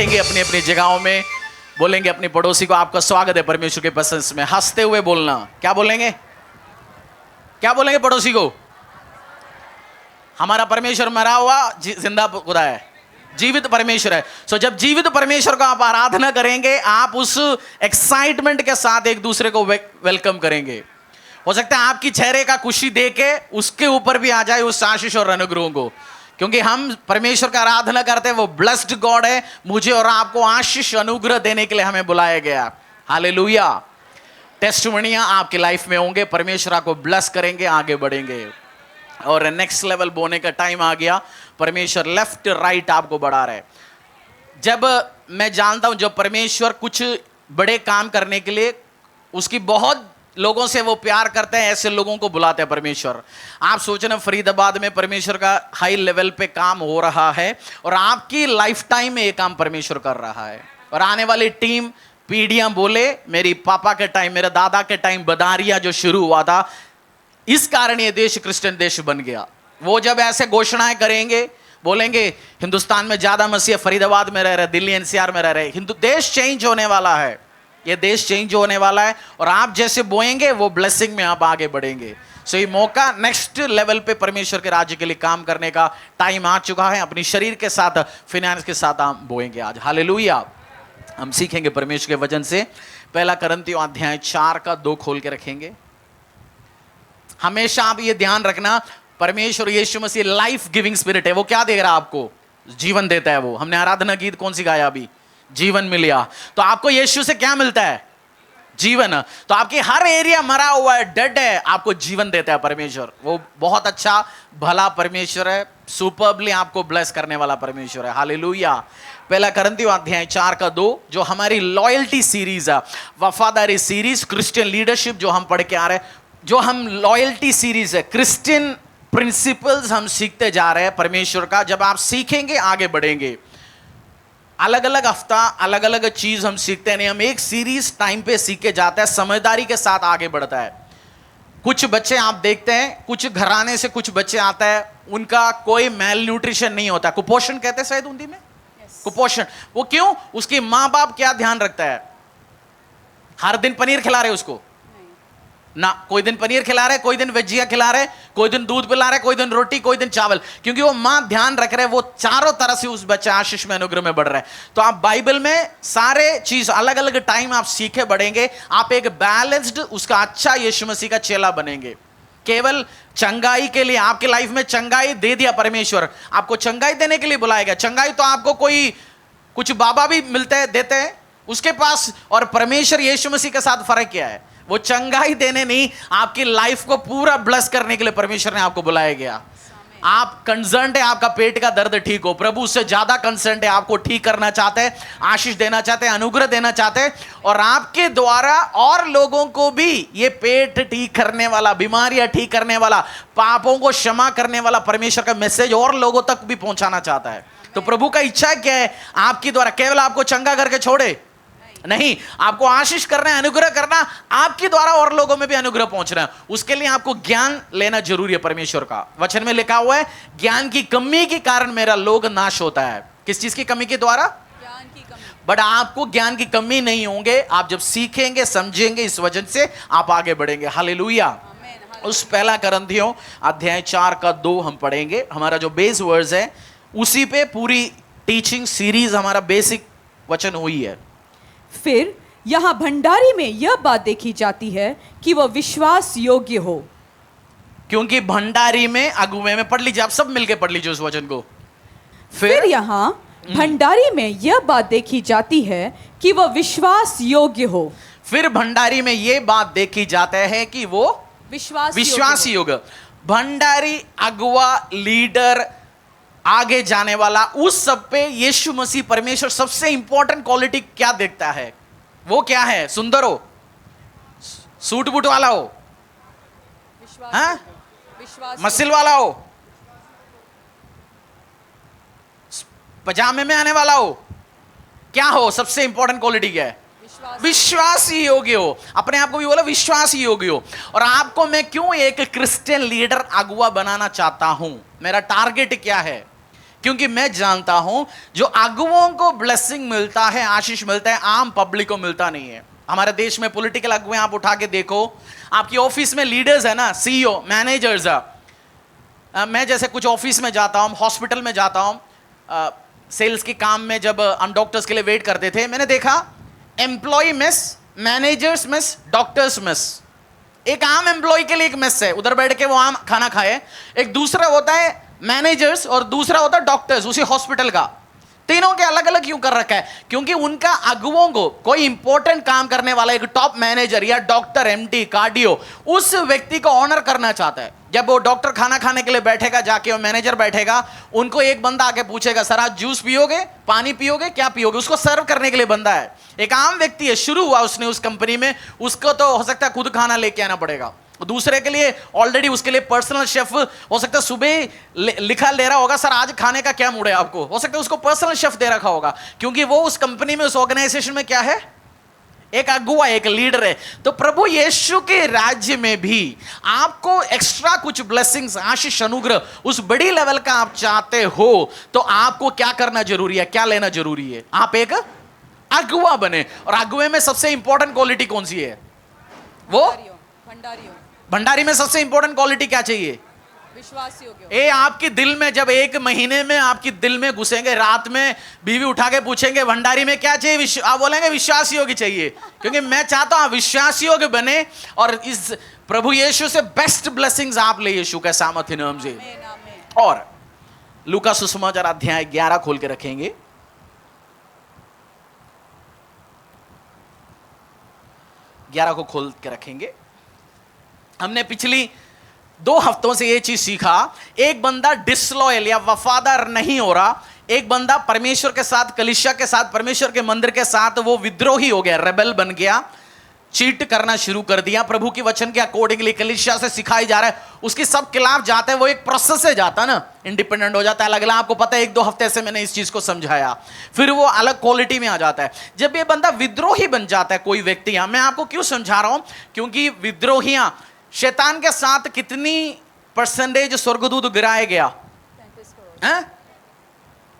बैठेंगे अपनी अपनी जगहों में, बोलेंगे अपने पड़ोसी को आपका स्वागत है परमेश्वर के प्रेजेंस में। हंसते हुए बोलना। क्या बोलेंगे? क्या बोलेंगे पड़ोसी को? हमारा परमेश्वर मरा हुआ जिंदा खुदा है, जीवित परमेश्वर है। सो जब जीवित परमेश्वर को आप आराधना करेंगे, आप उस एक्साइटमेंट के साथ एक दूसरे को वेलकम करेंगे। हो सकता है आपकी चेहरे का खुशी देके उसके ऊपर भी आ जाए उस आशीष और अनुग्रह को, क्योंकि हम परमेश्वर का आराधना करते हैं। वो ब्लेस्ड गॉड है, मुझे और आपको आशीष अनुग्रह देने के लिए हमें बुलाया गया। हालेलुया। टेस्टिमोनियां आपकी लाइफ में होंगे, परमेश्वर आपको ब्लेस करेंगे, आगे बढ़ेंगे। और नेक्स्ट लेवल बोने का टाइम आ गया। परमेश्वर लेफ्ट राइट आपको बढ़ा रहा है। जब मैं जानता हूं जब परमेश्वर कुछ बड़े काम करने के लिए उसकी बहुत लोगों से वो प्यार करते हैं, ऐसे लोगों को बुलाते हैं परमेश्वर। आप सोच रहे फरीदाबाद में परमेश्वर का हाई लेवल पे काम हो रहा है और आपकी लाइफ टाइम में ये काम परमेश्वर कर रहा है। और आने वाली टीम पीढ़ियां बोले, मेरी पापा के टाइम, मेरे दादा के टाइम बदारिया जो शुरू हुआ था, इस कारण ये देश क्रिश्चियन देश बन गया। वो जब ऐसे घोषणाएं करेंगे, बोलेंगे हिंदुस्तान में ज्यादा मसीह फरीदाबाद में रह रहे, दिल्ली एनसीआर में रह रहे, हिंदू देश चेंज होने वाला है। ये देश चेंज होने वाला है और आप जैसे बोएंगे वो ब्लेसिंग में आप आगे बढ़ेंगे। सो ये मौका नेक्स्ट लेवल पे परमेश्वर के राज्य के लिए काम करने का टाइम आ चुका है। अपनी शरीर के साथ, फिनेंस के साथ हम बोएंगे आज। हालेलुया। हम सीखेंगे परमेश्वर के वचन से। पहला कुरिन्थियों अध्याय 4 का 2 खोल के रखेंगे। हमेशा आप ये ध्यान रखना, परमेश्वर यीशु मसीह लाइफ गिविंग स्पिरिट है। वो क्या दे रहा है आपको? जीवन देता है। वो हमने आराधना गीत कौन सी गाया अभी? जीवन मिल गया। तो आपको यीशु से क्या मिलता है? जीवन। तो आपकी हर एरिया मरा हुआ है, डेड है, आपको जीवन देता है परमेश्वर। वो बहुत अच्छा भला परमेश्वर है, सुपरबली आपको ब्लेस करने वाला परमेश्वर है। हालेलुया। पहला कुरिन्थियों अध्याय 4 का 2 जो हमारी लॉयल्टी सीरीज है, वफादारी सीरीज, क्रिश्चियन लीडरशिप जो हम पढ़ के आ रहे हैं, जो हम लॉयल्टी सीरीज है, क्रिश्चियन प्रिंसिपल्स हम सीखते जा रहे हैं परमेश्वर का। जब आप सीखेंगे आगे बढ़ेंगे। अलग अलग हफ्ता अलग अलग चीज हम सीखते नहीं, हम एक सीरीज टाइम पे सीख के जाते हैं, समझदारी के साथ आगे बढ़ता है। कुछ बच्चे आप देखते हैं, कुछ घराने से कुछ बच्चे आता है, उनका कोई मेल न्यूट्रिशन नहीं होता, कुपोषण कहते हैं शायद हिंदी में। कुपोषण। वो क्यों? उसके माँ बाप क्या ध्यान रखता है? हर दिन पनीर खिला रहे उसको ना, कोई दिन पनीर खिला रहे, कोई दिन वेजिया खिला रहे, कोई दिन दूध पिला रहे, कोई दिन रोटी, कोई दिन चावल, क्योंकि वो मां ध्यान रख रहे, वो चारों तरह से उस बच्चे आशीष में, अनुग्रह में बढ़ रहे हैं। तो आप बाइबल में सारे चीज अलग अलग टाइम आप सीखे बढ़ेंगे, आप एक बैलेंस्ड उसका अच्छा यीशु मसीह का चेला बनेंगे। केवल चंगाई के लिए, आपकी लाइफ में चंगाई दे दिया परमेश्वर, आपको चंगाई देने के लिए बुलाएगा। चंगाई तो आपको कोई कुछ बाबा भी मिलते हैं, देते हैं उसके पास, और परमेश्वर यीशु मसीह के साथ फर्क क्या है? वो चंगाई देने नहीं, आपकी लाइफ को पूरा ब्लेस करने के लिए परमेश्वर ने आपको बुलाया गया। आप कंसर्न है आपका पेट का दर्द ठीक हो, प्रभु उससे ज्यादा कंसर्न है, आपको ठीक करना चाहते हैं, आशीष देना चाहते हैं, अनुग्रह देना चाहते हैं, और आपके द्वारा और लोगों को भी ये पेट ठीक करने वाला, बीमारियां ठीक करने वाला, पापों को क्षमा करने वाला परमेश्वर का मैसेज और लोगों तक भी पहुंचाना चाहता है। तो प्रभु का इच्छा क्या है? आपके द्वारा केवल आपको चंगा करके छोड़े नहीं, आपको आशीष करना है, अनुग्रह करना, आपके द्वारा और लोगों में भी अनुग्रह पहुंचना है। उसके लिए आपको ज्ञान लेना जरूरी है परमेश्वर का। वचन में लिखा हुआ है, ज्ञान की कमी के कारण मेरा लोग नाश होता है। किस चीज की कमी के द्वारा? ज्ञान की कमी। बट आपको ज्ञान की कमी नहीं होंगे, आप जब सीखेंगे, समझेंगे, इस वजह से आप आगे बढ़ेंगे। हालेलुया। उस पहला कुरिन्थियों अध्याय 4 का 2 हम पढ़ेंगे। हमारा जो बेस वर्ड्स है उसी पे पूरी टीचिंग सीरीज, हमारा बेसिक वचन हुई है। फिर यहाँ भंडारी में यह बात देखी जाती है कि वह विश्वास योग्य हो। क्योंकि भंडारी में, अगुवे में, पढ़ लीजिए, आप सब मिलके पढ़ लीजिए उस वचन को। फिर यहाँ भंडारी में यह बात देखी जाती है कि वह विश्वास योग्य हो। फिर भंडारी में यह बात देखी जाता है कि वो विश्वास योग्य। भंडारी, अगुवा, लीडर, आगे जाने वाला, उस सब पे यीशु मसीह परमेश्वर सबसे इंपॉर्टेंट क्वालिटी क्या देखता है? वो क्या है? सुंदर हो, सूट बूट वाला हो, हाँ? मसिल वाला हो, पजामे में आने वाला हो, क्या हो? सबसे इंपॉर्टेंट क्वालिटी क्या है? विश्वासी योग्य हो। अपने आप को भी बोला विश्वासी योग्य हो। और आपको मैं क्यों एक क्रिश्चियन लीडर, अगुवा बनाना चाहता हूं? मेरा टारगेट क्या है? क्योंकि मैं जानता हूं जो अगुओं को ब्लेसिंग मिलता है, आशीष मिलता है, आम पब्लिक को मिलता नहीं है। हमारे देश में पॉलिटिकल अगुए आप उठा के देखो, आपकी ऑफिस में लीडर्स है ना, सीईओ, मैनेजर्स। मैं जैसे कुछ ऑफिस में जाता हूं, हॉस्पिटल में जाता हूं, सेल्स के काम में जब हम डॉक्टर्स के लिए वेट करते थे, मैंने देखा employee miss, managers miss, doctors miss. एक आम एम्प्लॉय के लिए एक मिस है, उधर बैठ के वो आम खाना खाए। एक दूसरा होता है मैनेजर्स और दूसरा होता है डॉक्टर्स उसी हॉस्पिटल का। तीनों के अलग अलग क्यों कर रखा है? क्योंकि उनका अगुओं को कोई इंपॉर्टेंट काम करने वाला एक टॉप मैनेजर या डॉक्टर, एमडी, कार्डियो, उस व्यक्ति को ऑनर करना चाहता है। जब वो डॉक्टर खाना खाने के लिए बैठेगा, जाके वो मैनेजर बैठेगा, उनको एक बंदा आके पूछेगा, सर आज जूस पियोगे, पानी पियोगे, क्या पियोगे? उसको सर्व करने के लिए बंदा है। एक आम व्यक्ति है, शुरू हुआ उसने उस कंपनी में, उसको तो हो सकता है खुद खाना लेके आना पड़ेगा। दूसरे के लिए ऑलरेडी उसके लिए पर्सनल शेफ हो सकता है, सुबह लिखा ले रहा होगा, सर आज खाने का क्या मूड है आपको, हो सकता है उसको पर्सनल शेफ दे रखा होगा, क्योंकि वो उस कंपनी में, उस ऑर्गेनाइजेशन में क्या है, एक अगुआ, एक लीडर है। तो प्रभु यीशु के राज्य में भी आपको एक्स्ट्रा कुछ ब्लेसिंग्स, आशीष, अनुग्रह उस बड़ी लेवल का आप चाहते हो, तो आपको क्या करना जरूरी है, क्या लेना जरूरी है? आप एक अगुआ बने। और अगुए में सबसे इंपॉर्टेंट क्वालिटी कौन सी है? वो भंडारी में सबसे इंपॉर्टेंट क्वालिटी क्या चाहिए? विश्वास योग्य। ए आपकी दिल में, जब एक महीने में आपकी दिल में घुसेंगे, रात में बीवी उठा के पूछेंगे भंडारी में क्या चाहिए, आप बोलेंगे विश्वास योग्य चाहिए। क्योंकि मैं चाहता हूं विश्वास योग्य बने और इस प्रभु यीशु से बेस्ट ब्लेसिंग्स आप ले यीशु के सामर्थ्य नाम से। और लूका सुसमाचार अध्याय 11 खोल के रखेंगे। 11 को खोल के रखेंगे। हमने पिछली 2 हफ्तों से यह चीज सीखा, एक बंदा डिसलॉयल या वफादार नहीं हो रहा, एक बंदा परमेश्वर के साथ, कलीसिया के साथ, परमेश्वर के मंदिर के साथ वो विद्रोही हो गया, रेबेल बन गया, चीट करना शुरू कर दिया। प्रभु की वचन के अकॉर्डिंगली कलीसिया से सिखाई जा रहा है, उसकी सब खिलाफ जाता है। वो एक प्रोसेस से जाता है ना, इंडिपेंडेंट हो जाता है, अलग अलग। आपको पता है 1-2 हफ्ते से मैंने इस चीज को समझाया, फिर वो अलग क्वालिटी में आ जाता है। जब ये बंदा विद्रोही बन जाता है, कोई व्यक्ति, मैं आपको क्यों समझा रहा हूं, क्योंकि विद्रोहियां, शैतान के साथ कितनी % स्वर्गदूत गिराया गया?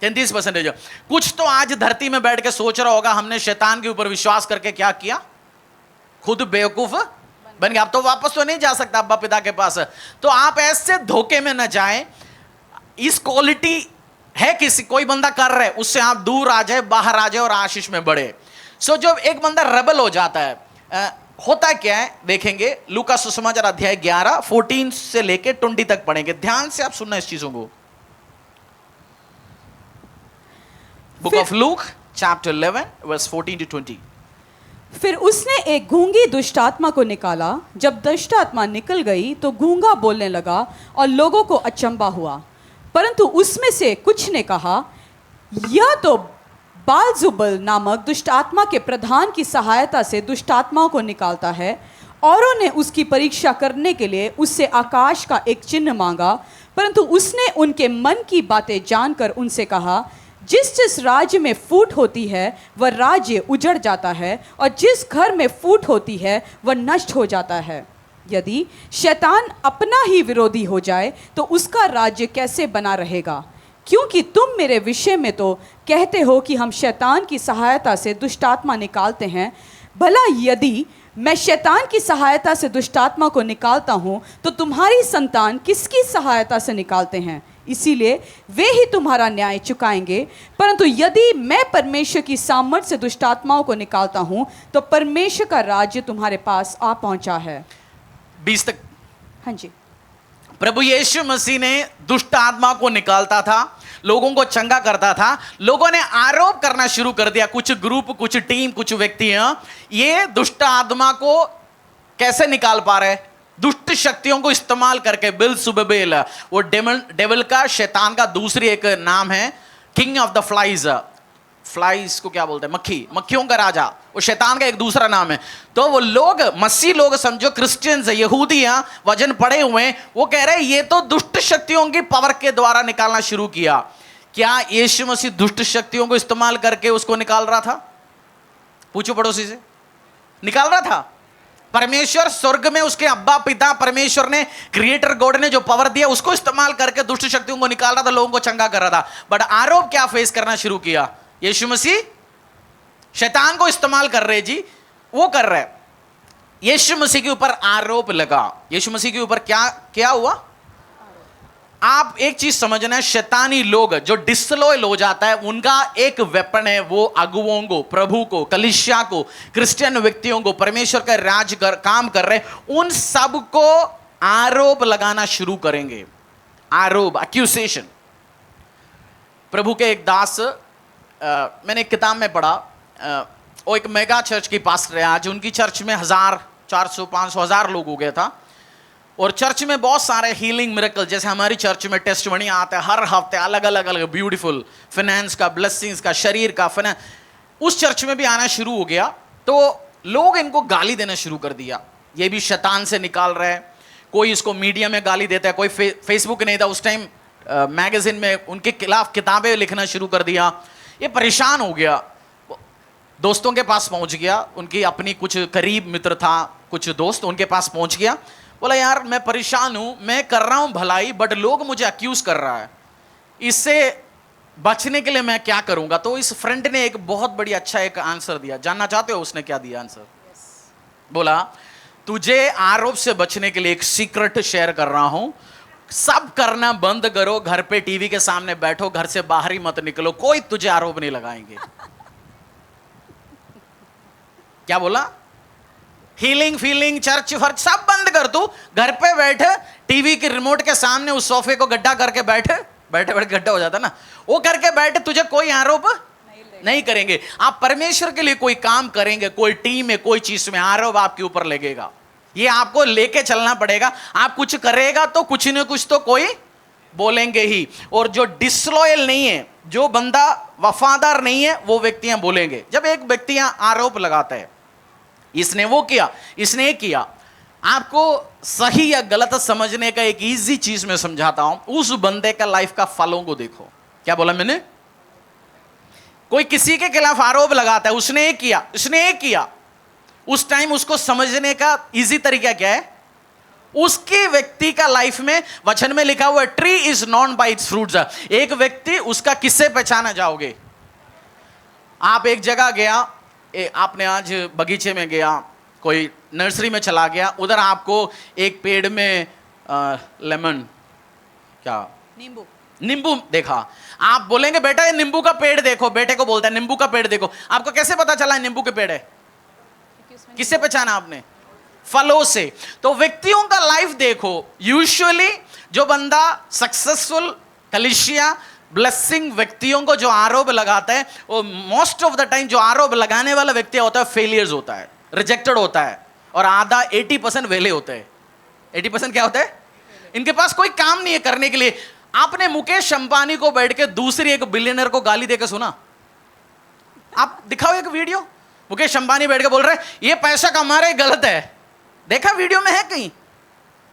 33%। कुछ तो आज धरती में बैठ के सोच रहा होगा, हमने शैतान के ऊपर विश्वास करके क्या किया, खुद बेवकूफ बन गया, अब तो वापस तो नहीं जा सकता अब्बा पिता के पास। तो आप ऐसे धोखे में न जाएं। इस क्वालिटी है, किसी कोई बंदा कर रहा है, उससे आप दूर आ जाए, बाहर आ जाए और आशीष में बढ़े। सो जब एक बंदा रेबल हो जाता है, होता क्या है देखेंगे। लूका सुसमाचार अध्याय 11 14 से लेके 20 तक पढ़ेंगे। ध्यान से आप सुनना इस चीजों को। Book of Luke chapter 11 verse 14 to 20। फिर उसने एक गूंगी दुष्ट आत्मा को निकाला। जब दुष्ट आत्मा निकल गई तो गूंगा बोलने लगा और लोगों को अचंभा हुआ। परंतु उसमें से कुछ ने कहा, यह तो बालजुबल नामक दुष्ट आत्मा के प्रधान की सहायता से दुष्ट आत्माओं को निकालता है। औरों ने उसकी परीक्षा करने के लिए उससे आकाश का एक चिन्ह मांगा, परंतु उसने उनके मन की बातें जानकर उनसे कहा, जिस जिस राज्य में फूट होती है वह राज्य उजड़ जाता है, और जिस घर में फूट होती है वह नष्ट हो जाता है। यदि शैतान अपना ही विरोधी हो जाए तो उसका राज्य कैसे बना रहेगा? क्योंकि तुम मेरे विषय में तो कहते हो कि हम शैतान की सहायता से दुष्टात्मा निकालते हैं। भला यदि मैं शैतान की सहायता से दुष्टात्मा को निकालता हूं तो तुम्हारी संतान किसकी सहायता से निकालते हैं? इसीलिए वे ही तुम्हारा न्याय चुकाएंगे। परंतु यदि मैं परमेश्वर की सामर्थ से दुष्टात्माओं को निकालता हूं तो परमेश्वर का राज्य तुम्हारे पास आ पहुंचा है। 20 तक। हाँ जी। प्रभु यीशु मसीह ने दुष्ट आत्मा को निकालता था, लोगों को चंगा करता था। लोगों ने आरोप करना शुरू कर दिया, कुछ ग्रुप, कुछ टीम, कुछ व्यक्तियां, ये दुष्ट आत्मा को कैसे निकाल पा रहे? दुष्ट शक्तियों को इस्तेमाल करके। बिलजुबुल, वो डेविल का, शैतान का दूसरी एक नाम है, king of the flies. Flies को क्या बोलते हैं? मक्खियों का राजा, वो शैतान का एक दूसरा नाम है। तो वो लोग, मसीह लोग समझो, क्रिश्चियंस, यहूदियां, वचन पढ़े हुए, वो कह रहे हैं ये तो दुष्ट शक्तियों की पावर के द्वारा निकालना शुरू किया। क्या यीशु मसीह दुष्ट शक्तियों को इस्तेमाल करके उसको निकाल रहा था? पूछो पड़ोसी से, निकाल रहा था? परमेश्वर स्वर्ग में उसके अब्बा पिता परमेश्वर ने, क्रिएटर गॉड ने जो पावर दिया उसको इस्तेमाल करके दुष्ट शक्तियों को निकाल रहा था, लोगों को चंगा कर रहा था। बट आरोप क्या फेस करना शुरू किया? यीशु मसीह शैतान को इस्तेमाल कर रहे जी, वो कर रहे। यीशु मसीह के ऊपर आरोप लगा। यीशु मसीह के ऊपर क्या क्या हुआ? आप एक चीज समझना है, शैतानी लोग जो डिसलॉयल हो जाता है उनका एक वेपन है, वो अगुओं को, प्रभु को, कलीसिया को, क्रिश्चियन व्यक्तियों को, परमेश्वर का काम कर रहे, उन सब को आरोप लगाना शुरू करेंगे। आरोप, एक्यूसेशन। प्रभु के एक दास, मैंने एक किताब में पढ़ा, वो एक मेगा चर्च की पास्टर है। आज उनकी चर्च में 1000, 400, 500, 1000 लोग हो गया था। और चर्च में बहुत सारे हीलिंग मिरेकल, जैसे हमारी चर्च में टेस्टमनी आता है हर हफ्ते, अलग अलग अलग ब्यूटीफुल, फाइनेंस का, ब्लेसिंग्स का, शरीर का फाइनेंस, उस चर्च में भी आना शुरू हो गया। तो लोग इनको गाली देना शुरू कर दिया, ये भी शैतान से निकाल रहे हैं। कोई इसको मीडिया में गाली देता है, कोई फेसबुक नहीं था उस टाइम, मैगजीन में उनके खिलाफ किताबें लिखना शुरू कर दिया। ये परेशान हो गया, दोस्तों के पास पहुंच गया, उनकी अपनी कुछ करीब मित्र था, कुछ दोस्त, उनके पास पहुंच गया। बोला यार मैं परेशान हूं, मैं कर रहा हूं भलाई, बट लोग मुझे अक्यूज कर रहा है, इससे बचने के लिए मैं क्या करूंगा? तो इस फ्रेंड ने एक बहुत बड़ी अच्छा एक आंसर दिया। जानना चाहते हो उसने क्या दिया आंसर? बोला तुझे आरोप से बचने के लिए एक सीक्रेट शेयर कर रहा हूं, सब करना बंद करो, घर पे टीवी के सामने बैठो, घर से बाहर ही मत निकलो, कोई तुझे आरोप नहीं लगाएंगे। क्या बोला? हीलिंग फीलिंग चर्च फर्च सब बंद कर, तू घर पे बैठ, टीवी के रिमोट के सामने उस सोफे को गड्ढा करके बैठ, बैठे बैठे गड्ढा हो जाता ना, वो करके बैठ, तुझे कोई आरोप नहीं करेंगे। आप परमेश्वर के लिए कोई काम करेंगे, कोई टीम में, कोई चीज में, आरोप आपके ऊपर लगेगा। ये आपको लेके चलना पड़ेगा। आप कुछ करेगा तो कुछ न कुछ तो कोई बोलेंगे ही। और जो डिसलॉयल नहीं है, जो बंदा वफादार नहीं है, वो व्यक्तियां बोलेंगे। जब एक व्यक्ति आरोप लगाता है, इसने वो किया, इसने ये किया, आपको सही या गलत समझने का एक इजी चीज मैं समझाता हूं। उस बंदे का लाइफ का फलों को देखो। क्या बोला मैंने? कोई किसी के खिलाफ आरोप लगाता है, उसने ये किया, उसने ये किया, उस टाइम उसको समझने का इजी तरीका क्या है? उसकी व्यक्ति का लाइफ में वचन में लिखा हुआ है, tree is known by its fruits. एक व्यक्ति उसका किससे पहचाना जाओगे? आप एक जगह गया, आपने आज बगीचे में गया, कोई नर्सरी में चला गया, उधर आपको एक पेड़ में लेमन, क्या, नींबू देखा। आप बोलेंगे बेटा ये नींबू का पेड़ देखो, बेटे को बोलता है नींबू का पेड़ देखो। आपको कैसे पता चला नींबू के पेड़ है? किससे पहचाना आपने? फलों से। तो व्यक्तियों का लाइफ देखो। यूजुअली जो बंदा सक्सेसफुल, कलीसिया, ब्लेसिंग व्यक्तियों को जो आरोप लगाता है, वो मोस्ट ऑफ द टाइम जो आरोप लगाने वाला व्यक्ति होता है फेलियर्स होता है, रिजेक्टेड होता है, और आधा 80% वेले होते हैं। 80% क्या होता है? इनके पास कोई काम नहीं है करने के लिए। आपने मुकेश अंबानी को बैठ के दूसरी एक बिलियनर को गाली देकर सुना? आप दिखाओ एक वीडियो, मुकेश अंबानी बैठ के बोल रहे हैं ये पैसा कमा रहे गलत है। देखा वीडियो में है? कहीं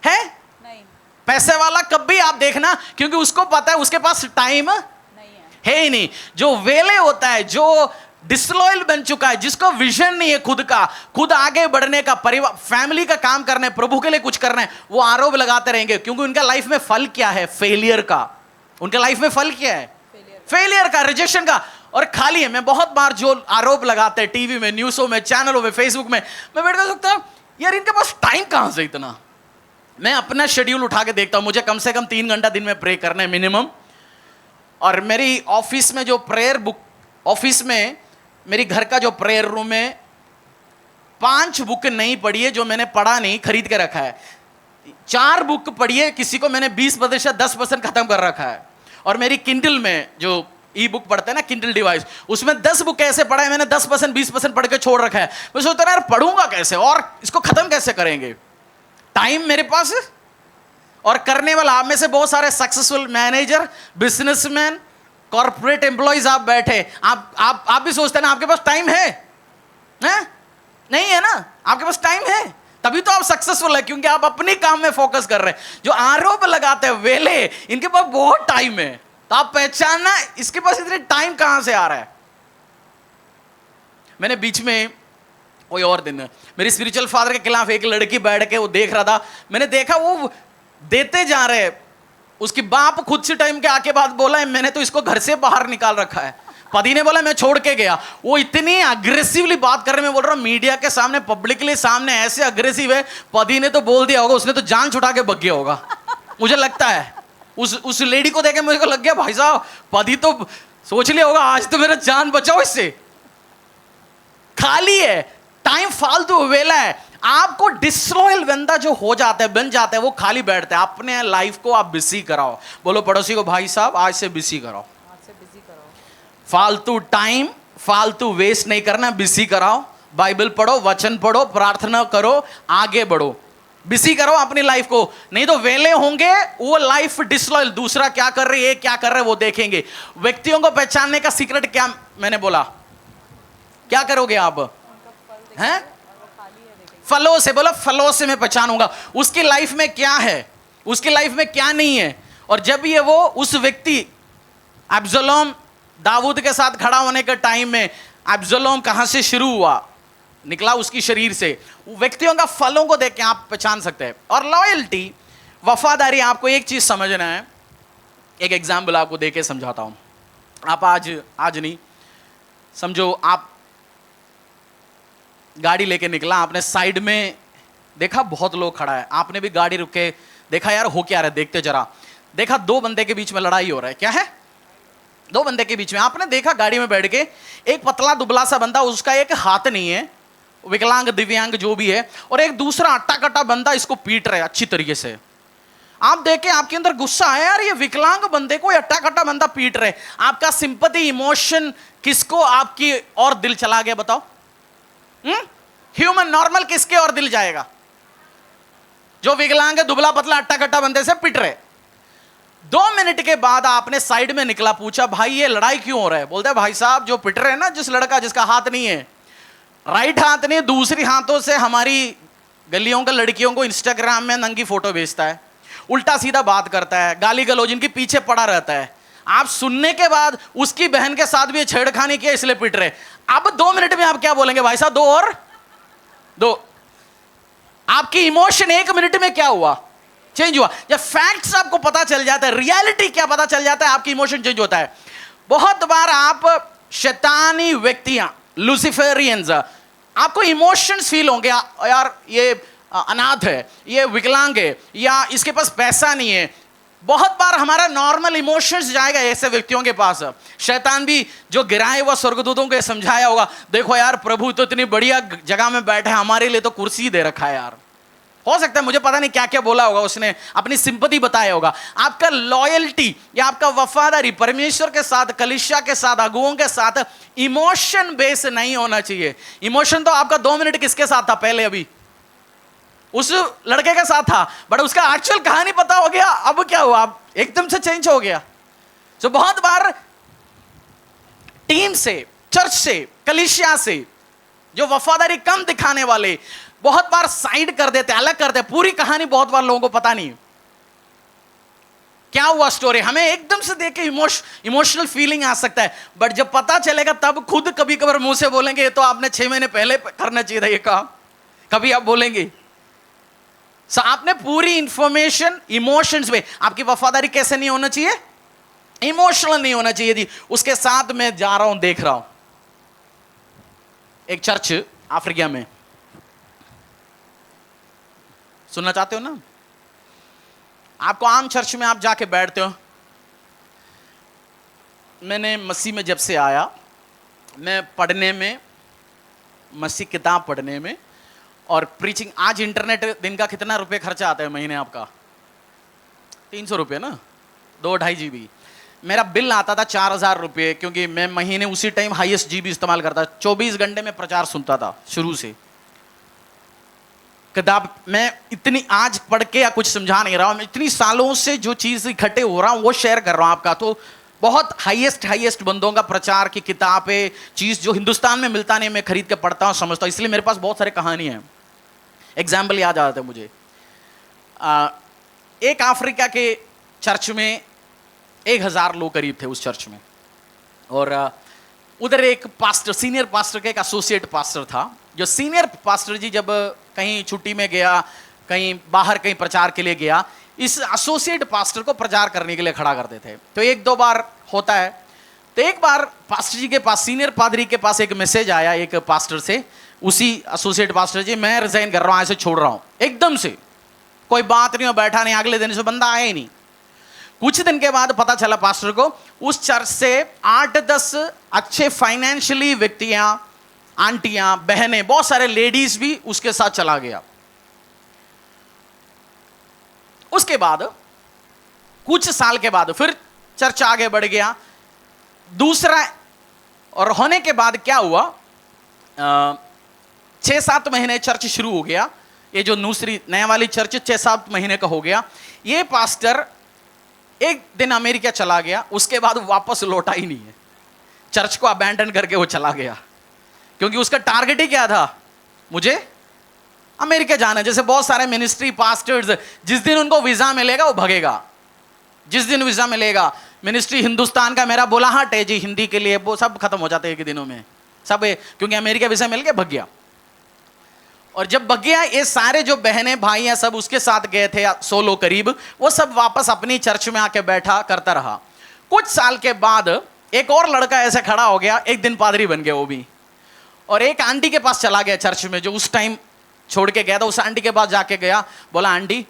है? नहीं। पैसे वाला कभी आप देखना, क्योंकि उसको पता है उसके पास टाइम है ही नहीं। जो वेले होता है, जो डिसलॉयल बन चुका है, जिसको विजन नहीं है खुद का, खुद आगे बढ़ने का, परिवार फैमिली का काम करना है, प्रभु के लिए कुछ करना है, वो आरोप लगाते रहेंगे। क्योंकि उनका लाइफ में फल क्या है? फेलियर का। उनके लाइफ में फल क्या है? फेलियर का, रिजेक्शन का। और खाली है, मैं बहुत बार जो आरोप लगाते हैं टीवी में, न्यूज़ों में, चैनलों में, फेसबुक में, मैं बैठ सकता हूं यार इनके पास टाइम कहां से इतना। मैं अपना शेड्यूल उठा के देखता हूं, मुझे कम से कम 3 घंटा दिन में प्रे करना है मिनिमम। और मेरी ऑफिस में जो प्रेयर बुक, ऑफिस में मेरी घर का जो प्रेयर रूम है, 5 बुक नहीं पढ़ी है जो मैंने पढ़ा नहीं, खरीद के रखा है। 4 बुक पढ़ी है, किसी को मैंने 20%, 10% खत्म कर रखा है। और मेरी किंडल में जो ई बुक पढ़ते हैं ना, किंडल डिवाइस, उसमें 10 बुक ऐसे पढ़ा है मैंने, 10%, 20% पढ़ के छोड़ रखा है। मैं सोचता हूं यार पढ़ूंगा कैसे और इसको खत्म कैसे करेंगे? टाइम मेरे पास और करने वाला। आप में से बहुत सारे successful manager, businessman, corporate employees आप बैठे, आप भी सोचते हैं ना आपके पास टाइम है? नहीं है ना? आपके पास टाइम है तभी तो आप सक्सेसफुल है, क्योंकि आप अपने काम में फोकस कर रहे हैं। जो आरोप लगाते हैं वेले, इनके पास बहुत टाइम है। तो आप पहचानना इसके पास इतने टाइम कहां से आ रहा है। मैंने बीच में कोई और दिन मेरी स्पिरिचुअल फादर के खिलाफ एक लड़की बैठ के वो देख रहा था, मैंने देखा वो देते जा रहे, उसकी बाप खुद से टाइम के आके बाद बोला मैंने तो इसको घर से बाहर निकाल रखा है। पति ने बोला मैं छोड़ के गया। वो इतनी अग्रेसिवली बात कर रहे, मैं बोल रहा हूँ मीडिया के सामने, पब्लिकली सामने ऐसे अग्रेसिव है, पति ने तो बोल दिया होगा, उसने तो जान छुड़ा के भाग गया होगा मुझे लगता है। उस लेडी को देखे मुझे लग गया भाई साहब पति तो सोच लिया होगा आज तो मेरा जान बचाओ इससे। खाली है, टाइम फालतू वेला है। आपको डिसलॉयल बंदा जो हो जाता है, बन जाता है, वो खाली बैठता है। अपने लाइफ को आप बिजी कराओ। बोलो पड़ोसी को भाई साहब आज से बिजी कराओ, फालतू टाइम फालतू वेस्ट नहीं करना, बिजी कराओ। बाइबल पढ़ो, वचन पढ़ो, प्रार्थना करो, आगे बढ़ो, बिजी करो अपनी लाइफ को। नहीं तो वेले होंगे, वो लाइफ डिसलॉयल। दूसरा क्या कर रहे, क्या कर रहे वो देखेंगे। व्यक्तियों को पहचानने का सीक्रेट क्या मैंने बोला, क्या करोगे आप हैं? फलों से। बोला फलों से मैं पहचानूंगा उसकी लाइफ में क्या है, उसकी लाइफ में क्या नहीं है। और जब ये वो उस व्यक्ति अब्सलोम दाऊद के साथ खड़ा होने के टाइम में, अब्सलोम कहां से शुरू हुआ, निकला उसकी शरीर से। व्यक्तियों का फलों को देख के आप पहचान सकते हैं। और लॉयल्टी, वफादारी, आपको एक चीज समझना है। एक एग्जाम्पल आपको देके समझाता हूं। आप आज नहीं समझो, आप गाड़ी लेके निकला, आपने साइड में देखा बहुत लोग खड़ा है, आपने भी गाड़ी रुक के देखा यार हो क्या रहा है, देखते जरा। देखा दो बंदे के बीच में लड़ाई हो रहा है। क्या है? दो बंदे के बीच में। आपने देखा गाड़ी में बैठ के एक पतला दुबला सा बंदा, उसका एक हाथ नहीं है, विकलांग दिव्यांग जो भी है, और एक दूसरा अट्टा कट्टा बंदा इसको पीट रहा है अच्छी तरीके से। आप देखे आपके अंदर गुस्सा आया, यार ये विकलांग बंदे को अट्टा कट्टा बंदा पीट रहे। आपका सिंपैथी, इमोशन किसको आपकी और दिल चला गया बताओ? ह्यूमन नॉर्मल किसके और दिल जाएगा? जो विकलांग है, दुबला पतला अट्टा कट्टा बंदे से पिट रहे। 2 मिनट के बाद आपने साइड में निकला, पूछा भाई ये लड़ाई क्यों हो रहा है? बोलते भाई साहब जो पिट रहे हैं ना, जिस लड़का जिसका हाथ नहीं है, राइट हाथ नहीं, दूसरी हाथों से हमारी गलियों के लड़कियों को इंस्टाग्राम में नंगी फोटो भेजता है, उल्टा सीधा बात करता है, गाली गलौज इनके पीछे पड़ा रहता है। आप सुनने के बाद उसकी बहन के साथ भी छेड़खानी किया इसलिए पिट रहे। अब 2 मिनट में आप क्या बोलेंगे? भाई साहब 2 और 2। आपकी इमोशन 1 मिनट में क्या हुआ? चेंज हुआ। जब फैक्ट्स आपको पता चल जाता है, रियलिटी क्या पता चल जाता है, आपकी इमोशन चेंज होता है। बहुत बार आप शैतानी व्यक्तियां, लूसीफेरियंस, आपको इमोशंस फील होंगे, यार ये अनाथ है, ये विकलांग है, या इसके पास पैसा नहीं है। बहुत बार हमारा नॉर्मल इमोशंस जाएगा ऐसे व्यक्तियों के पास। शैतान भी जो गिराए हुआ स्वर्गदूतों को समझाया होगा, देखो यार प्रभु तो इतनी बढ़िया जगह में बैठे हैं, हमारे लिए तो कुर्सी दे रखा है यार। हो सकता है, मुझे पता नहीं क्या क्या बोला होगा उसने, अपनी सिंपैथी बताया होगा। आपका लॉयल्टी या आपका वफादारी परमेश्वर के साथ, कलीसिया के साथ, अगुओं के साथ इमोशन बेस नहीं होना चाहिए। इमोशन तो आपका 2 मिनट किसके साथ था पहले? अभी उस लड़के के साथ था, बट उसका एक्चुअल कहानी पता हो गया, अब क्या हुआ? अब एकदम से चेंज हो गया। तो बहुत बार टीम से, चर्च से, कलीसिया से जो वफादारी कम दिखाने वाले बहुत बार साइड कर देते, अलग करते। पूरी कहानी बहुत बार लोगों को पता नहीं क्या हुआ स्टोरी। हमें एकदम से देख के इमोशनल फीलिंग आ सकता है, बट जब पता चलेगा तब खुद कभी कभार मुंह से बोलेंगे ये तो आपने 6 महीने पहले करना चाहिए था ये काम, कभी आप बोलेंगे। आपने पूरी इंफॉर्मेशन इमोशंस में, आपकी वफादारी कैसे नहीं होना चाहिए? इमोशनल नहीं होना चाहिए जी। उसके साथ मैं जा रहा हूं, देख रहा हूं एक चर्च अफ्रीका में, सुनना चाहते हो ना? आपको आम चर्च में आप जाके बैठते हो। मैंने मसीह में जब से आया, मैं पढ़ने में, मसीह किताब पढ़ने में और प्रीचिंग, आज इंटरनेट दिन का कितना रुपए खर्चा आता है महीने आपका? 300 रुपये ना, 2-2.5 GB। मेरा बिल आता था 4000 रुपये, क्योंकि मैं महीने उसी टाइम हाईएस्ट GB इस्तेमाल करता। 24 घंटे में प्रचार सुनता था शुरू से। किताब मैं इतनी आज पढ़ के या कुछ समझा नहीं रहा हूं, मैं इतनी सालों से जो चीज इकट्ठे हो रहा हूं वो शेयर कर रहा हूं आपका। तो बहुत हाईएस्ट बंदों का प्रचार की किताबें, चीज जो हिंदुस्तान में मिलता नहीं, मैं खरीद के पढ़ता हूं, समझता हूं, इसलिए मेरे पास बहुत सारे कहानी हैं। एग्जाम्पल याद आ जाता है मुझे। एक अफ्रीका के चर्च में 1000 लोग करीब थे उस चर्च में, और उधर एक पास्टर, सीनियर पास्टर का एक एसोसिएट पास्टर था जो सीनियर पास्टर जी जब कहीं छुट्टी में गया, कहीं बाहर कहीं प्रचार के लिए गया, इस एसोसिएट पास्टर को प्रचार करने के लिए खड़ा करते थे। तो एक दो बार होता है। तो एक बार पास्टर जी के पास, सीनियर पादरी के पास एक मैसेज आया एक पास्टर से, उसी एसोसिएट पास्टर जी, मैं रिजाइन कर रहा हूं, ऐसे छोड़ रहा हूं। एकदम से कोई बात नहीं हो, बैठा नहीं, अगले दिन से बंदा आया ही नहीं। कुछ दिन के बाद पता चला पास्टर को, उस चर्च से 8-10 अच्छे फाइनेंशियली व्यक्तियां, आंटियां, बहनें, बहुत सारे लेडीज भी उसके साथ चला गया। उसके बाद कुछ साल के बाद फिर चर्च आगे बढ़ गया। दूसरा और होने के बाद क्या हुआ, 6-7 महीने चर्च शुरू हो गया। ये जो दूसरी नया वाली चर्च 6-7 महीने का हो गया। ये पास्टर एक दिन अमेरिका चला गया, उसके बाद वापस लौटा ही नहीं है। चर्च को अबैंडन करके वो चला गया, क्योंकि उसका टारगेट ही क्या था, मुझे अमेरिका जाना है। जैसे बहुत सारे मिनिस्ट्री पास्टर्स, जिस दिन उनको वीजा मिलेगा वो भगेगा, जिस दिन वीजा मिलेगा। मिनिस्ट्री हिंदुस्तान का मेरा बोला हट है जी, हिंदी के लिए, वो सब खत्म हो जाते हैं एक दिनों में सब, क्योंकि अमेरिका वीजा मिल गया, भग गया। और जब भग गया, ये सारे जो बहनें भाई हैं सब उसके साथ गए थे, 100 लोग करीब, वो सब वापस अपनी चर्च में आके बैठा करता रहा। कुछ साल के बाद एक और लड़का ऐसे खड़ा हो गया, एक दिन पादरी बन गया वो भी, और एक आंटी के पास चला गया चर्च में, जो उस टाइम छोड़ के गया था। उस आंटी के पास जाके गया, बोला आंटी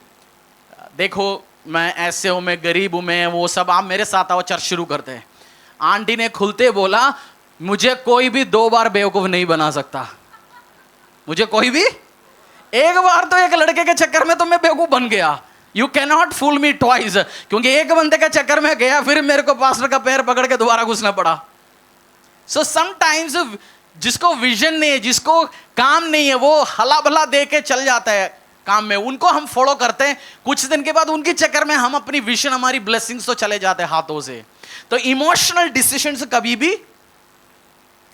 देखो मैं ऐसे हूं, मैं गरीब हूं, मैं वो सब, आप मेरे साथ आओ, चर्च शुरू करते हैं। आंटी ने खुलते बोला, मुझे कोई भी 2 बार बेवकूफ नहीं बना सकता, मुझे कोई भी, एक बार तो एक लड़के के चक्कर में तो मैं बेवकूफ बन गया, you can not fool me twice, क्योंकि एक बंदे के चक्कर में गया, फिर मेरे को पास्टर का पैर पकड़ के दोबारा घुसना पड़ा। सो समटाइम्स जिसको विजन नहीं है, जिसको काम नहीं है, वो हला भला दे के चल जाता है काम में, उनको हम फॉलो करते हैं। कुछ दिन के बाद उनके चक्कर में हम अपनी विजन, हमारी ब्लेसिंग्स तो चले जाते हैं हाथों से। तो इमोशनल डिसीजंस कभी भी,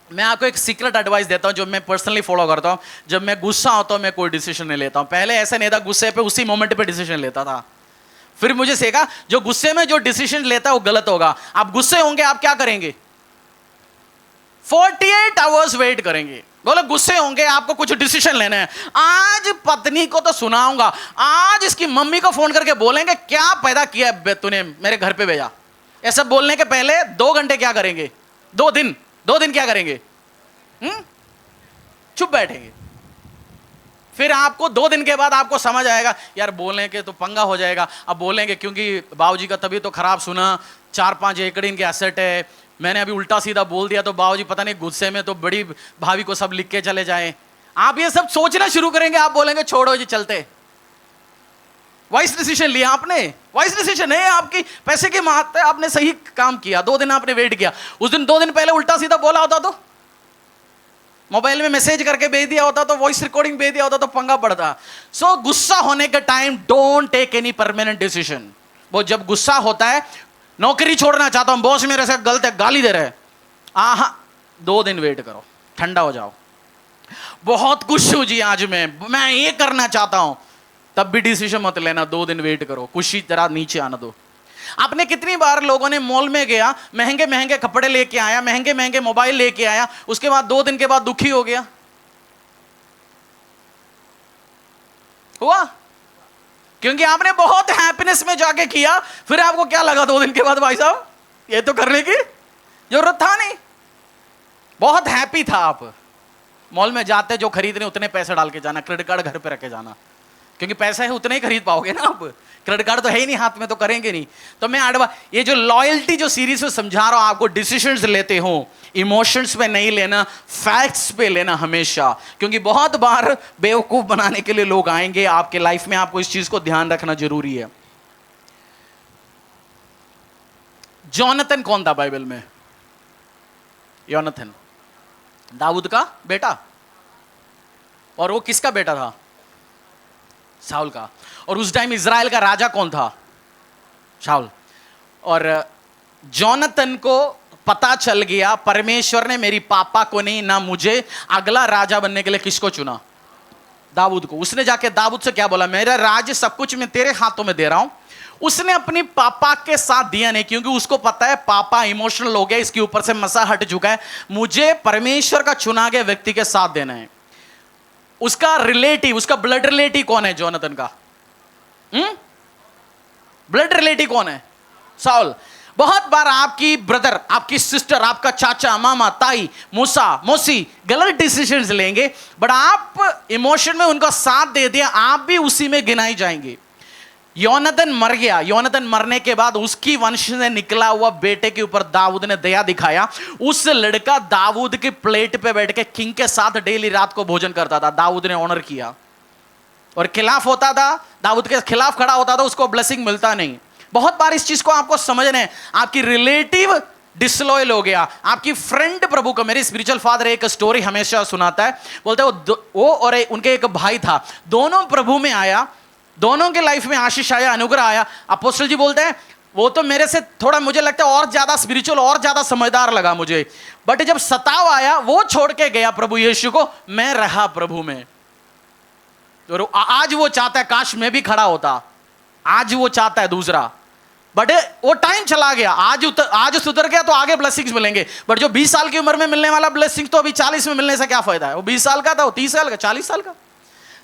मैं आपको एक सीक्रेट एडवाइस देता हूं जो मैं पर्सनली फॉलो करता हूं। जब मैं गुस्सा होता हूं मैं कोई डिसीजन नहीं लेता हूं। पहले ऐसा नहीं था, गुस्से पे उसी मोमेंट पे डिसीजन लेता था। फिर मुझे सीखा, जो गुस्से में जो डिसीजन लेता है वो गलत होगा। आप गुस्से होंगे, आप क्या करेंगे, 48 आवर्स वेट करेंगे। बोलो गुस्से होंगे, आपको कुछ डिसीजन लेना है। आज पत्नी को तो सुनाऊंगा, आज इसकी मम्मी को फोन करके बोलेंगे क्या पैदा किया तूने मेरे घर पे भेजा। ऐसा बोलने के पहले 2 घंटे क्या करेंगे, 2 दिन क्या करेंगे, चुप बैठेंगे। फिर आपको 2 दिन के बाद आपको समझ आएगा, यार बोलने के तो पंगा हो जाएगा। अब बोलेंगे क्योंकि बाबूजी का तभी तो खराब सुना, 4-5 एकड़ इनके एसेट है, मैंने अभी उल्टा सीधा बोल दिया तो बाबूजी पता नहीं गुस्से में तो बड़ी भाभी को सब लिख के चले जाएं। आप ये सब सोचना शुरू करेंगे, आप बोलेंगे छोड़ो जी चलते। वाइस डिसीजन लिया आपने, वाइस डिसीजन है आपकी, पैसे के महत्व, आपने सही काम किया। 2 दिन आपने वेट किया, उस दिन 2 दिन पहले उल्टा सीधा बोला होता तो, मोबाइल में मैसेज करके भेज दिया होता तो, वॉइस रिकॉर्डिंग भेज दिया होता तो पंगा पड़ता। सो गुस्सा होने के time don't take any permanent decision. वो जब गुस्सा होता है, नौकरी छोड़ना चाहता हूं, बॉस मेरे से गलत है, गाली दे रहे, 2 दिन वेट करो, ठंडा हो जाओ। बहुत खुश हूं जी आज मैं ये करना चाहता हूं, तब भी डिसीजन मत लेना, 2 दिन वेट करो, खुशी जरा नीचे आना दो। आपने कितनी बार लोगों ने मॉल में गया, महंगे महंगे कपड़े लेके आया, महंगे महंगे मोबाइल लेके आया, उसके बाद 2 दिन के बाद दुखी हो गया, हुआ? क्योंकि आपने बहुत हैप्पीनेस में जाके किया, फिर आपको क्या लगा 2 दिन के बाद, भाई साहब ये तो करने की जरूरत था नहीं। बहुत हैप्पी था आप, मॉल में जाते जो खरीदने उतने पैसे डाल के जाना, क्रेडिट कार्ड घर पे रख के जाना, क्योंकि पैसा है उतने ही खरीद पाओगे ना आप, क्रेडिट कार्ड तो है ही नहीं हाथ में, तो करेंगे नहीं। तो मैं ये जो लॉयल्टी जो सीरीज में समझा रहा हूं आपको, डिसीजंस लेते हो इमोशंस पे नहीं लेना, फैक्ट्स पे लेना हमेशा, क्योंकि बहुत बार बेवकूफ बनाने के लिए लोग आएंगे आपके लाइफ में, आपको इस चीज को ध्यान रखना जरूरी है। जोनाथन कौन था बाइबल में? योनाथन दाऊद का बेटा, और वो किसका बेटा था? शाऊल का। और उस टाइम इजराइल का राजा कौन था? शाऊल। और जोनाथन को पता चल गया परमेश्वर ने मेरी पापा को नहीं, ना मुझे, अगला राजा बनने के लिए किसको चुना? दाऊद को। उसने जाके दाऊद से क्या बोला? मेरा राज्य सब कुछ मैं तेरे हाथों में दे रहा हूं। उसने अपनी पापा के साथ दिया नहीं, क्योंकि उसको पता है पापा इमोशनल हो गया, इसके ऊपर से मसा हट चुका है, मुझे परमेश्वर का चुना गया व्यक्ति के साथ देना है। उसका रिलेटिव, उसका ब्लड रिलेटिव कौन है जोनाथन का? ब्लड रिलेटिव कौन है? साउल। बहुत बार आपकी ब्रदर, आपकी सिस्टर, आपका चाचा, मामा, ताई, मूसा, मौसी गलत डिसीजंस लेंगे, बट आप इमोशन में उनका साथ दे दिया, आप भी उसी में गिनाई जाएंगे। योनाथन मर गया। योनाथन मरने के बाद उसकी वंश से निकला हुआ बेटे के ऊपर दाऊद ने दया दिखाया। उस लड़का दाऊद की प्लेट पे बैठ के किंग के साथ डेली रात को भोजन करता था। दाऊद ने ऑनर किया, और खिलाफ होता था, दाऊद के खिलाफ खड़ा होता था, उसको ब्लेसिंग मिलता नहीं। बहुत बार इस चीज को आपको समझना है। आपकी रिलेटिव डिसलॉयल हो गया, आपकी फ्रेंड प्रभु को। मेरे स्पिरिचुअल फादर एक स्टोरी हमेशा सुनाता है, बोलते हैं वो और उनके एक भाई था, दोनों प्रभु में आया, दोनों के लाइफ में आशीष आया, अनुग्रह आया। अपोस्टल जी बोलते हैं वो तो मेरे से थोड़ा, मुझे लगता है और ज्यादा स्पिरिचुअल, और ज्यादा समझदार लगा मुझे, बट जब सताव आया वो छोड़ के गया प्रभु यीशु को, मैं रहा प्रभु में। तो आज वो चाहता है काश मैं भी खड़ा होता, आज वो चाहता है दूसरा, बट वो टाइम चला गया। आज सुधर गया तो आगे ब्लेसिंग्स मिलेंगे, बट जो 20 साल की उम्र में मिलने वाला ब्लेसिंग तो अभी 40 में मिलने से क्या फायदा है? वो 20 साल का था, वो 30 साल का, 40 साल का।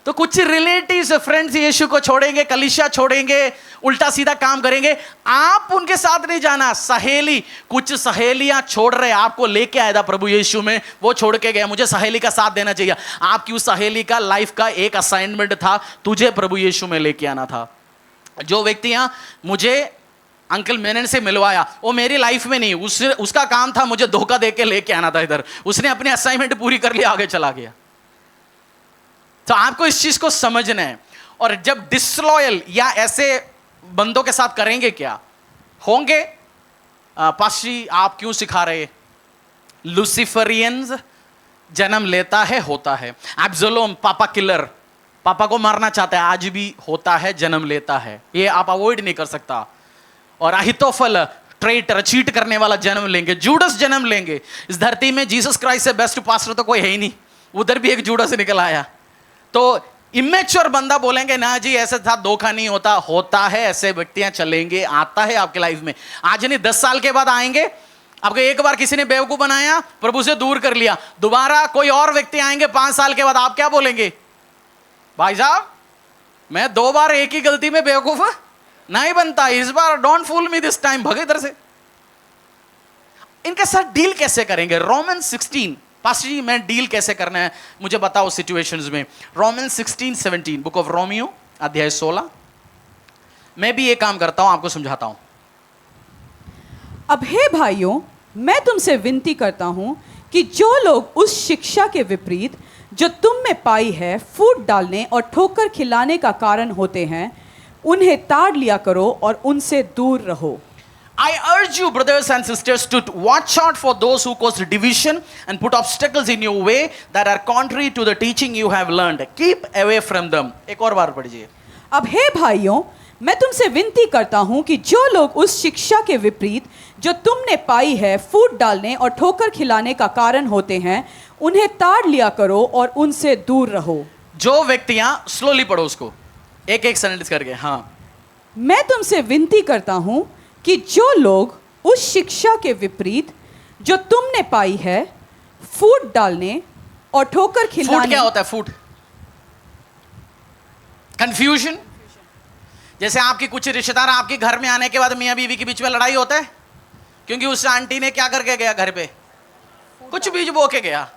तो कुछ रिलेटिव्स, फ्रेंड्स यीशु को छोड़ेंगे, कलीसिया छोड़ेंगे, उल्टा सीधा काम करेंगे, आप उनके साथ नहीं जाना। सहेली, कुछ सहेलियां छोड़ रहे, आपको लेके आया था प्रभु यीशु में, वो छोड़ के गया। मुझे सहेली का साथ देना चाहिए। आपकी उस सहेली का लाइफ का एक असाइनमेंट था, तुझे प्रभु यीशु में लेके आना था। जो व्यक्तियां मुझे अंकल मेनन से मिलवाया, वो मेरी लाइफ में नहीं, उसका काम था मुझे धोखा दे के लेके आना था इधर। उसने अपनी असाइनमेंट पूरी कर लिया, आगे चला गया। तो आपको इस चीज को समझना है। और जब डिसलॉयल या ऐसे बंदों के साथ करेंगे क्या होंगे? पास्टरी आप क्यों सिखा रहे? लूसीफरियंस जन्म लेता है, होता है। एब्सलोम पापा किलर, पापा को मारना चाहता है, आज भी होता है, जन्म लेता है, ये आप अवॉइड नहीं कर सकता। और अहितोफल ट्रेटर, चीट करने वाला जन्म लेंगे, जूडस जन्म लेंगे। इस धरती में जीसस क्राइस्ट से बेस्ट पास्टर तो कोई है ही नहीं, उधर भी एक जूडस निकल आया। तो इमेच्योर बंदा बोलेंगे ना जी ऐसे था, धोखा नहीं होता, होता है, ऐसे व्यक्तियां चलेंगे, आता है आपके लाइफ में। आज नहीं 10 साल के बाद आएंगे। आपको एक बार किसी ने बेवकूफ बनाया, प्रभु से दूर कर लिया, दोबारा कोई और व्यक्ति आएंगे 5 साल के बाद, आप क्या बोलेंगे? भाई साहब मैं 2 बार एक ही गलती में बेवकूफ नहीं बनता, इस बार don't fool me this time, भगे इधर से। इनके साथ डील कैसे करेंगे? रोमन 16, पास्टर जी मैं डील कैसे करना है मुझे बताओ सिचुएशंस में। रोमन 16-17, बुक ऑफ रोमियो अध्याय 16। मैं भी ये काम करता हूं, आपको समझाता हूं। अब हे भाइयों, मैं तुमसे विनती करता हूं कि जो लोग उस शिक्षा के विपरीत जो तुम में पाई है फूट डालने और ठोकर खिलाने का कारण होते हैं, उन्हें ताड़ लिया करो और उनसे दूर रहो। I urge you, brothers and sisters, to watch out for those who cause division and put obstacles in your way that are contrary to the teaching you have learned. Keep away from them. एक और बार पढ़िए। अब हे भाइयों, मैं तुमसे विनती करता हूं कि जो लोग उस शिक्षा के विपरीत जो तुमने पाई है फूट डालने और ठोकर खिलाने का कारण होते हैं, उन्हें ताड़ लिया करो और उनसे दूर रहो। जो व्यक्तियां, स्लोली पढ़ो उसको, एक एक सेंटेंस करके। हाँ, मैं तुमसे विनती करता हूं कि जो लोग उस शिक्षा के विपरीत जो तुमने पाई है फूट डालने और ठोकर खिलाने। फूट क्या होता है? फूट कंफ्यूजन। जैसे आपकी कुछ रिश्तेदार आपके घर में आने के बाद मियां बीवी के बीच में लड़ाई होता है, क्योंकि उस आंटी ने क्या करके गया घर पे? कुछ बीज बो के गया,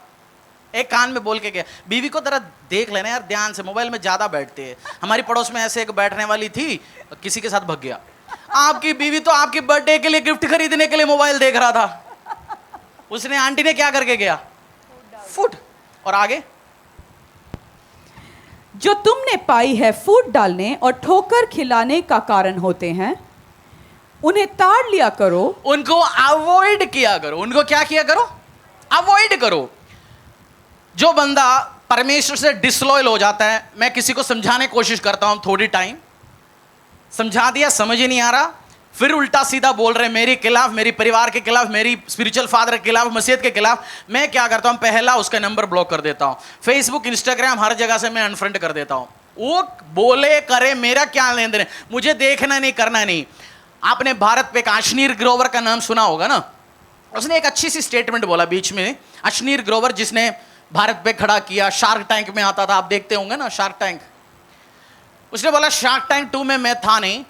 एक कान में बोल के गया। बीवी को जरा देख लेना यार ध्यान से, मोबाइल में ज्यादा बैठते हैं। हमारी पड़ोस में ऐसे एक बैठने वाली थी, किसी के साथ भग गया। आपकी बीवी तो आपकी बर्थडे के लिए गिफ्ट खरीदने के लिए मोबाइल देख रहा था, उसने आंटी ने क्या करके गया? फूट। और आगे, जो तुमने पाई है फूट डालने और ठोकर खिलाने का कारण होते हैं, उन्हें ताड़ लिया करो, उनको अवॉइड किया करो। उनको क्या किया करो? अवॉइड करो। जो बंदा परमेश्वर से डिसलॉयल हो जाता है, मैं किसी को समझाने की कोशिश करता हूं, थोड़ी टाइम समझा दिया, समझ ही नहीं आ रहा, फिर उल्टा सीधा बोल रहे मेरे खिलाफ, मेरे परिवार के खिलाफ, मेरी स्पिरिचुअल फादर के खिलाफ, मसीहत के खिलाफ, मैं क्या करता हूं? पहला उसका नंबर ब्लॉक कर देता हूं। फेसबुक, इंस्टाग्राम, हर जगह से मैं अनफ्रेंड कर देता हूं। वो बोले करे, मेरा क्या लेन देन है, मुझे देखना नहीं, करना नहीं। आपने भारत पे एक अश्नीर ग्रोवर का नाम सुना होगा ना, उसने एक अच्छी सी स्टेटमेंट बोला बीच में। अश्नीर ग्रोवर, जिसने भारत पे खड़ा किया, शार्क टैंक में आता था, आप देखते होंगे ना शार्क टैंक। उसने बोला शार्क टैंक 2 में मैं था नहीं,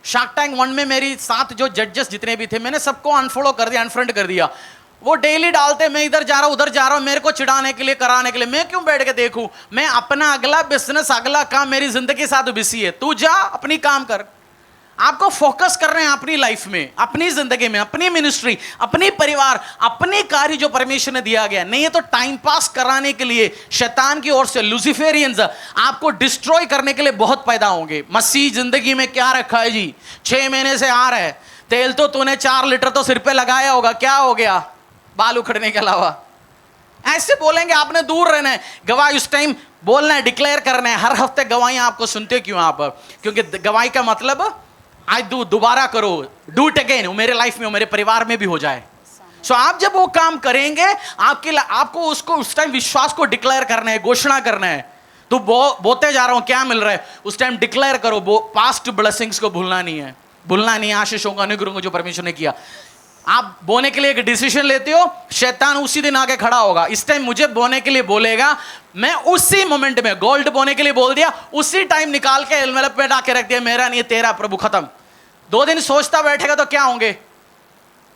शार्क टैंक 1 में मेरी साथ जो जजेस जितने भी थे मैंने सबको अनफॉलो कर दिया, अनफ्रेंड कर दिया। वो डेली डालते, मैं इधर जा रहा हूं उधर जा रहा हूं, मेरे को चिढ़ाने के लिए कराने के लिए, मैं क्यों बैठ के देखूं? मैं अपना अगला बिजनेस अगला काम मेरी जिंदगी साथ बिजी है, तू जा अपनी काम कर। आपको फोकस कर रहे हैं अपनी लाइफ में, अपनी जिंदगी में, अपनी मिनिस्ट्री, अपनी परिवार, अपने कार्य जो परमेश्वर ने दिया गया। नहीं है तो टाइम पास कराने के लिए शैतान की ओर से लूसीफेरियंस आपको डिस्ट्रॉय करने के लिए बहुत पैदा होंगे। मसीह जिंदगी में क्या रखा है जी? 6 महीने से आ रहा है, तेल तो तूने 4 लीटर तो सिर पे लगाया होगा, क्या हो गया बाल उखड़ने के अलावा? ऐसे बोलेंगे, आपने दूर रहना है। गवाही उस टाइम बोलना है, डिक्लेयर करना है। हर हफ्ते गवाही आपको सुनते क्यों आप? क्योंकि गवाही का मतलब आज दोबारा करो, डू इट अगेन, मेरे लाइफ में, मेरे परिवार में भी हो जाए। सो आप जब वो काम करेंगे, आपको उसको उस टाइम विश्वास को डिक्लेयर करना है, घोषणा करना है। तो बोते जा रहा हूं, क्या मिल रहा है उस टाइम डिक्लेयर करो। पास्ट ब्लेसिंग्स को भूलना नहीं है, भूलना नहीं है, आशीषों का अनुग्रह जो परमेश्वर ने किया। आप बोने के लिए एक डिसीजन लेते हो, शैतान उसी दिन आके खड़ा होगा। इस टाइम मुझे बोने के लिए बोलेगा, मैं उसी मोमेंट में गोल्ड बोने के लिए बोल दिया, उसी टाइम निकाल के एनवेलप में डाल के रख दिया, मेरा नहीं तेरा प्रभु, खत्म। 2 दिन सोचता बैठेगा तो क्या होंगे?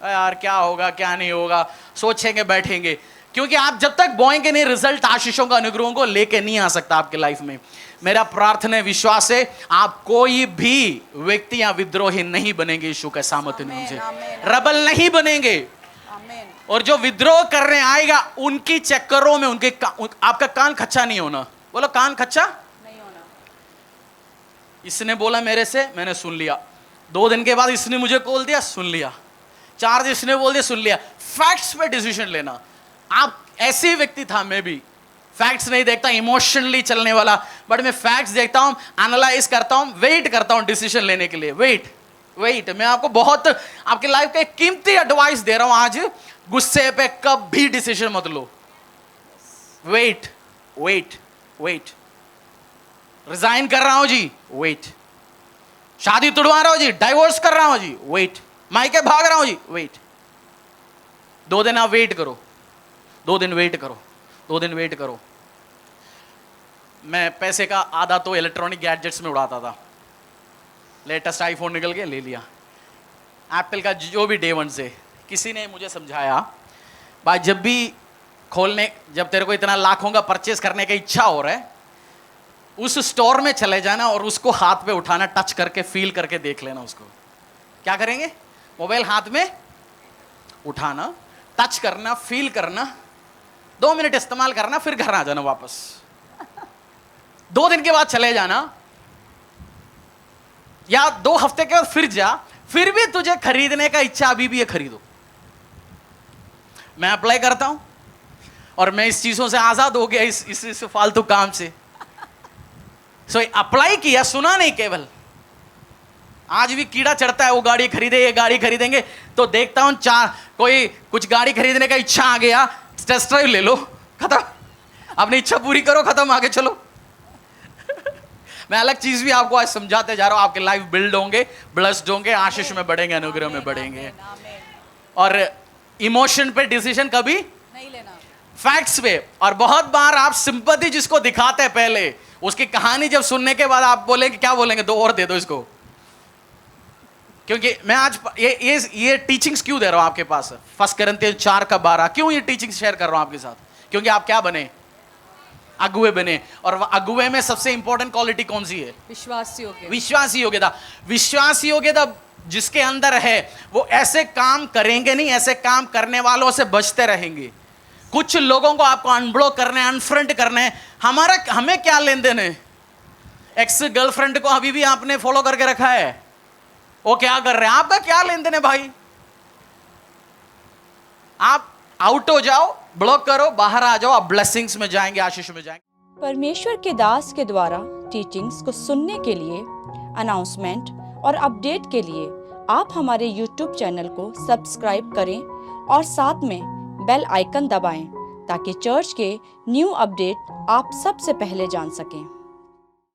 यार क्या होगा क्या नहीं होगा, सोचेंगे बैठेंगे। क्योंकि आप जब तक बोएंगे नहीं, रिजल्ट आशीषों का अनुग्रहों को लेके नहीं आ सकता आपके लाइफ में। मेरा प्रार्थना विश्वास है आप कोई भी व्यक्ति या विद्रोही नहीं बनेंगे यीशु के सामर्थ्य से, रबल नहीं बनेंगे। और जो विद्रोह करने आएगा उनकी चक्करों में आपका कान खच्चा नहीं होना। बोलो कान खच्चा नहीं होना। इसने बोला मेरे से, मैंने सुन लिया। 2 दिन के बाद इसने मुझे कॉल दिया, सुन लिया। 4 दिन इसने बोल दिया, सुन लिया। फैक्ट्स पे डिसीजन लेना। आप ऐसे व्यक्ति था, मैं भी फैक्ट्स नहीं देखता, इमोशनली चलने वाला, बट मैं फैक्ट्स देखता हूं, एनालाइज करता हूं, वेट करता हूं डिसीजन लेने के लिए। वेट मैं आपको बहुत आपकी लाइफ का एक कीमती एडवाइस दे रहा हूं आज। गुस्से पे कभी डिसीजन मत लो। वेट। रिजाइन कर रहा हूं जी, वेट। शादी तुड़वा रहा हूं जी, डाइवोर्स कर रहा हूं जी, वेट। मायके भाग रहा हूं जी, वेट। 2 दिन आप वेट करो, 2 दिन वेट करो, 2 दिन वेट करो। मैं पैसे का आधा तो इलेक्ट्रॉनिक गैजेट्स में उड़ाता था। लेटेस्ट आईफोन निकल गया, ले लिया। एप्पल का जो भी Day 1 से किसी ने मुझे समझाया, भाई जब भी जब तेरे को इतना लाखों का परचेस करने की इच्छा हो रहा है, उस स्टोर में चले जाना और उसको हाथ पे उठाना, टच करके फील करके देख लेना। उसको क्या करेंगे? मोबाइल हाथ में उठाना, टच करना, फील करना, 2 मिनट इस्तेमाल करना, फिर घर आ जाना वापस। 2 दिन के बाद चले जाना, या 2 हफ्ते के बाद फिर जा, फिर भी तुझे खरीदने का इच्छा अभी भी है, खरीदो। मैं अप्लाई करता हूं और मैं इस चीजों से आजाद हो गया, इस फालतू काम से। सो अप्लाई किया, सुना नहीं केवल। आज भी कीड़ा चढ़ता है, वो गाड़ी खरीदे, ये गाड़ी खरीदेंगे, तो देखता हूं कोई कुछ गाड़ी खरीदने का इच्छा आ गया, टेस्ट ड्राइव ले लो, खत्म। अपनी इच्छा पूरी करो, खत्म, आगे चलो। मैं अलग चीज भी आपको आज समझाते जा रहा हूं। आपके लाइफ बिल्ड होंगे, ब्लेस्ड होंगे, आशीष में बढ़ेंगे, अनुग्रह में बढ़ेंगे। और इमोशन पे डिसीजन कभी नहीं लेना, फैक्ट्स पे। और बहुत बार आप सिंपैथी जिसको दिखाते हैं पहले, उसकी कहानी जब सुनने के बाद आप बोलेंगे, क्या बोलेंगे? 2 और दे दो इसको। क्योंकि मैं आज ये टीचिंग्स क्यों दे रहा हूं आपके पास? 1 कोरिन्थियन 4:12 क्यों ये टीचिंग शेयर कर रहा हूं आपके साथ? क्योंकि आप क्या बने? अगुए बने। और अगुए में सबसे इंपॉर्टेंट क्वालिटी कौन सी है? विश्वासी योग्यता। विश्वासी योग्यता जिसके अंदर है, वो ऐसे काम करेंगे नहीं, ऐसे काम करने वालों से बचते रहेंगे। कुछ लोगों को आपको अनब्लॉक करना है, अनफ्रेंड करना है। हमें क्या लेन देन है? एक्स गर्लफ्रेंड को अभी भी आपने फॉलो करके रखा है, वो क्या कर रहे हैं? आपका क्या लेन देन है भाई? आप आउट हो जाओ, ब्लॉक करो, बाहर आ जाओ, आप ब्लेसिंग्स में जाएंगे, आशीष में जाएंगे। परमेश्वर के दास के द्वारा टीचिंग्स को सुनने के लिए, अनाउंसमेंट और अपडेट के लिए आप हमारे YouTube चैनल को सब्सक्राइब करें और साथ में बेल आइकन दबाएं ताकि चर्च के न्यू अपडेट आप सबसे पहले जान सकें।